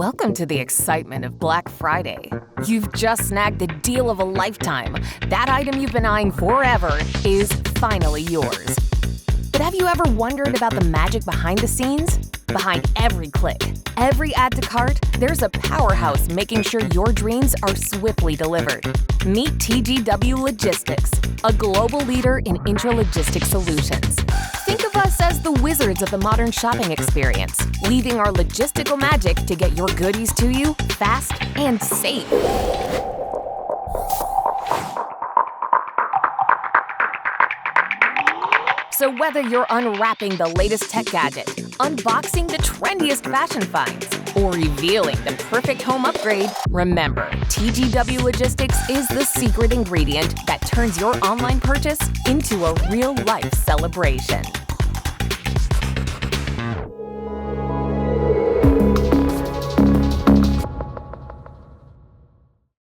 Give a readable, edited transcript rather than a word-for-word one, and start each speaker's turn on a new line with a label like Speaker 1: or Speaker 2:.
Speaker 1: Welcome to the excitement of Black Friday. You've just snagged the deal of a lifetime. That item you've been eyeing forever is finally yours. But have you ever wondered about the magic behind the scenes? Behind every click, every add to cart, there's a powerhouse making sure your dreams are swiftly delivered. Meet TGW Logistics, a global leader in intralogistics solutions. Think of us as the wizards of the modern shopping experience, weaving our logistical magic to get your goodies to you fast and safe. So whether you're unwrapping the latest tech gadget, unboxing the trendiest fashion finds, or revealing the perfect home upgrade, remember, TGW Logistics is the secret ingredient that turns your online purchase into a real-life celebration.